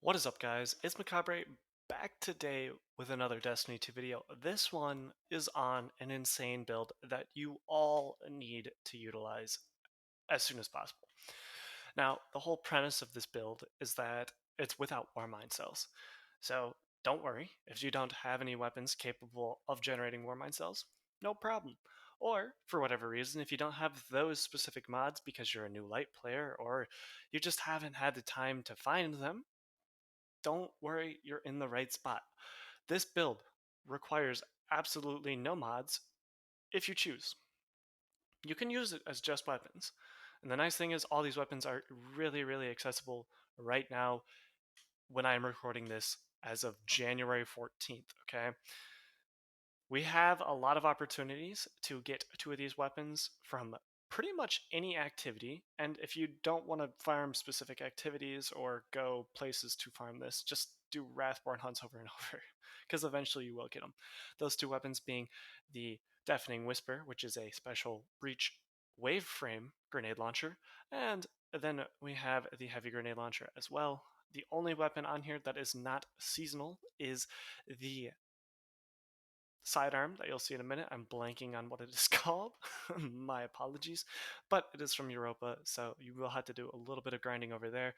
What is up, guys? It's Mekabre back today with another Destiny 2 video. This one is on an insane build that you all need to utilize as soon as possible. Now, the whole premise of this build is that it's without Warmind cells. So don't worry if you don't have any weapons capable of generating Warmind cells, no problem. Or, for whatever reason, if you don't have those specific mods because you're a new light player or you just haven't had the time to find them, don't worry, you're in the right spot. This build requires absolutely no mods if you choose. You can use it as just weapons. And the nice thing is all these weapons are really accessible right now when I'm recording this as of January 14th, okay? We have a lot of opportunities to get two of these weapons from pretty much any activity. And if you don't want to farm specific activities or go places to farm this, just do Wrathborn hunts over and over, because eventually you will get them. Those two weapons being the Deafening Whisper, which is a special breach wave frame grenade launcher, and then we have the heavy grenade launcher as well. The only weapon on here that is not seasonal is the sidearm that you'll see in a minute. I'm blanking on what it is called. My apologies. But it is from Europa, so you will have to do a little bit of grinding over there.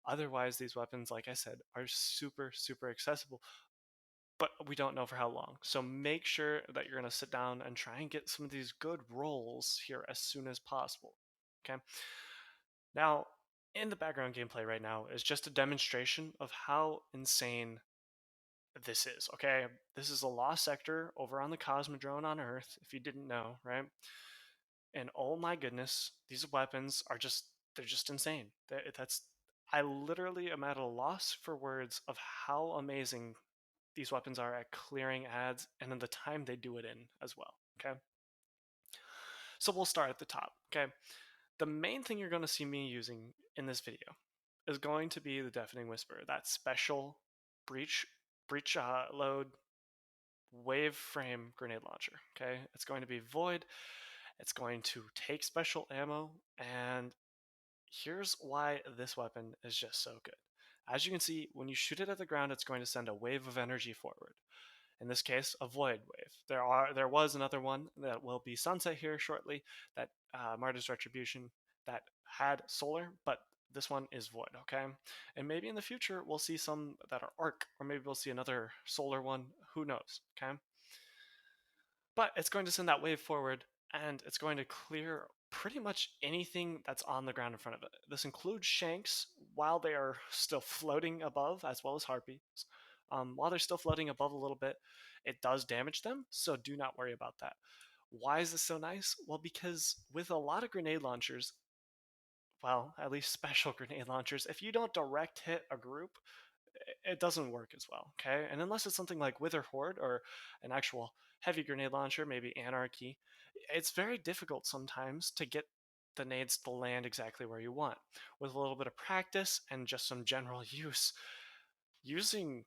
Otherwise, these weapons, like I said, are super accessible, but we don't know for how long. So make sure that you're going to sit down and try and get some of these good rolls here as soon as possible. Okay. Now, in the background gameplay right now is just a demonstration of how insane this is. Okay, this is a lost sector over on the Cosmodrome on Earth, if you didn't know, right? And oh my goodness, these weapons are they're just insane. That's I literally am at a loss for words of how amazing these weapons are at clearing ads and then the time they do it in as well. Okay, so we'll start at the top. Okay, the main thing you're going to see me using in this video is going to be the Deafening Whisper, that special breach load wave frame grenade launcher. Okay, it's going to be void. It's going to take special ammo, and here's why this weapon is just so good. As you can see, when you shoot it at the ground, it's going to send a wave of energy forward. In this case, a void wave. There was another one that will be sunset here shortly, that Martyr's Retribution, that had solar, but this one is void, okay? And maybe in the future we'll see some that are arc, or maybe we'll see another solar one, who knows, okay? But it's going to send that wave forward, and it's going to clear pretty much anything that's on the ground in front of it. This includes shanks while they are still floating above, as well as harpies. While they're still floating above a little bit, it does damage them, so do not worry about that. Why is this so nice? Well, because with a lot of grenade launchers, well, at least special grenade launchers, if you don't direct hit a group, it doesn't work as well, okay? And unless it's something like Wither Horde or an actual heavy grenade launcher, maybe Anarchy, it's very difficult sometimes to get the nades to land exactly where you want. With a little bit of practice and just some general use, using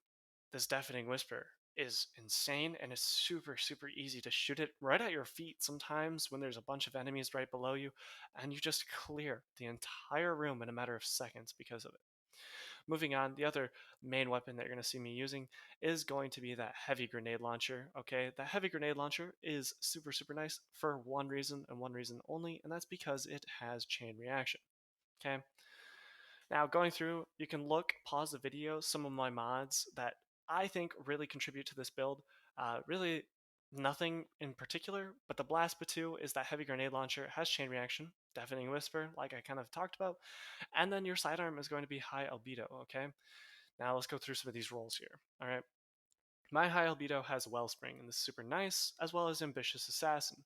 this Deafening Whisper is insane, and it's super easy to shoot it right at your feet sometimes when there's a bunch of enemies right below you, and you just clear the entire room in a matter of seconds because of it. Moving on, the other main weapon that you're going to see me using is going to be that heavy grenade launcher. Okay, that heavy grenade launcher is super nice for one reason and one reason only, and that's because it has chain reaction. Okay, now going through, you can look, pause the video, some of my mods that I think really contribute to this build. Really nothing in particular, but the Blast Batu is that heavy grenade launcher, it has chain reaction, deafening whisper, like I kind of talked about, and then your sidearm is going to be high albedo, okay? Now let's go through some of these rolls here, all right? My high albedo has Wellspring, and this is super nice, as well as Ambitious Assassin,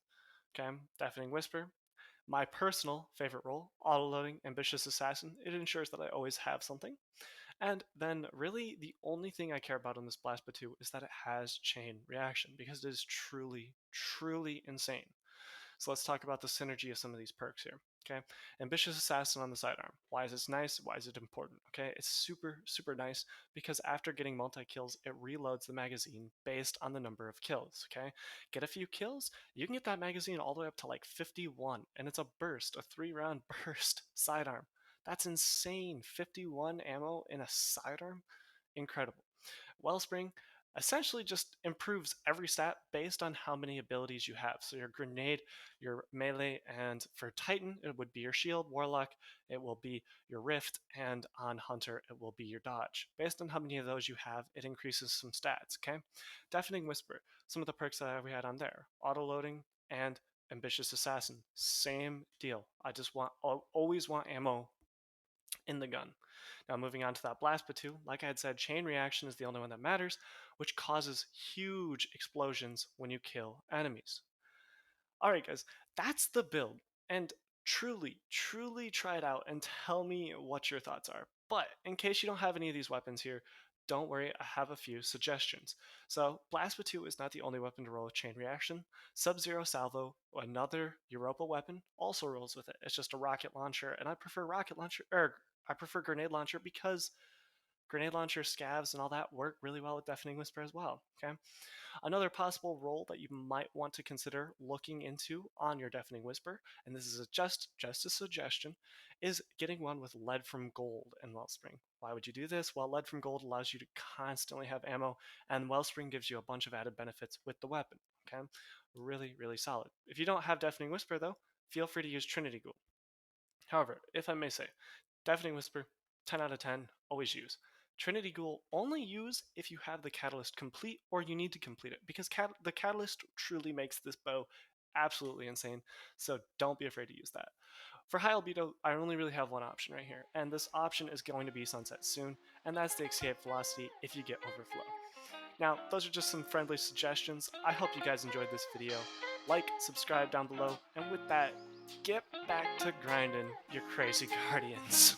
okay? Deafening Whisper. My personal favorite role, auto-loading Ambitious Assassin. It ensures that I always have something. And then really the only thing I care about on this Blast Batu is that it has chain reaction, because it is truly insane. So let's talk about the synergy of some of these perks here. Okay, Ambitious Assassin on the sidearm. Why is this nice? Why is it important? Okay, it's super nice because after getting multi-kills, it reloads the magazine based on the number of kills. Okay, get a few kills, you can get that magazine all the way up to like 51, and it's a burst, a 3-round burst sidearm. That's insane. 51 ammo in a sidearm? Incredible. Wellspring essentially just improves every stat based on how many abilities you have. So your grenade, your melee, and for Titan, it would be your shield. Warlock, it will be your rift, and on Hunter, it will be your dodge. Based on how many of those you have, it increases some stats, okay? Deafening Whisper, some of the perks that we had on there. Auto-loading and Ambitious Assassin, same deal. I just always want ammo in the gun. Now, moving on to that blast platoon, like I had said, chain reaction is the only one that matters, which causes huge explosions when you kill enemies. All right, guys, that's the build. And truly try it out and tell me what your thoughts are. But in case you don't have any of these weapons here, don't worry, I have a few suggestions. So, Blast Two is not the only weapon to roll with chain reaction. Sub-Zero Salvo, another Europa weapon, also rolls with it. It's just a rocket launcher, and I prefer I prefer grenade launcher because grenade launcher, scavs, and all that work really well with Deafening Whisper as well. Okay. Another possible role that you might want to consider looking into on your Deafening Whisper, and this is just a suggestion, is getting one with lead from gold and Wellspring. Why would you do this? Well, lead from gold allows you to constantly have ammo, and Wellspring gives you a bunch of added benefits with the weapon. Okay, really solid. If you don't have Deafening Whisper though, feel free to use Trinity Ghoul. However, if I may say, Deafening Whisper, 10 out of 10, always use. Trinity Ghoul, only use if you have the Catalyst complete or you need to complete it, because the Catalyst truly makes this bow absolutely insane, so don't be afraid to use that. For high albedo, I only really have one option right here, and this option is going to be Sunset soon, and that's the escape velocity if you get overflow. Now, those are just some friendly suggestions. I hope you guys enjoyed this video. Like, subscribe down below, and with that, get back to grinding your crazy guardians.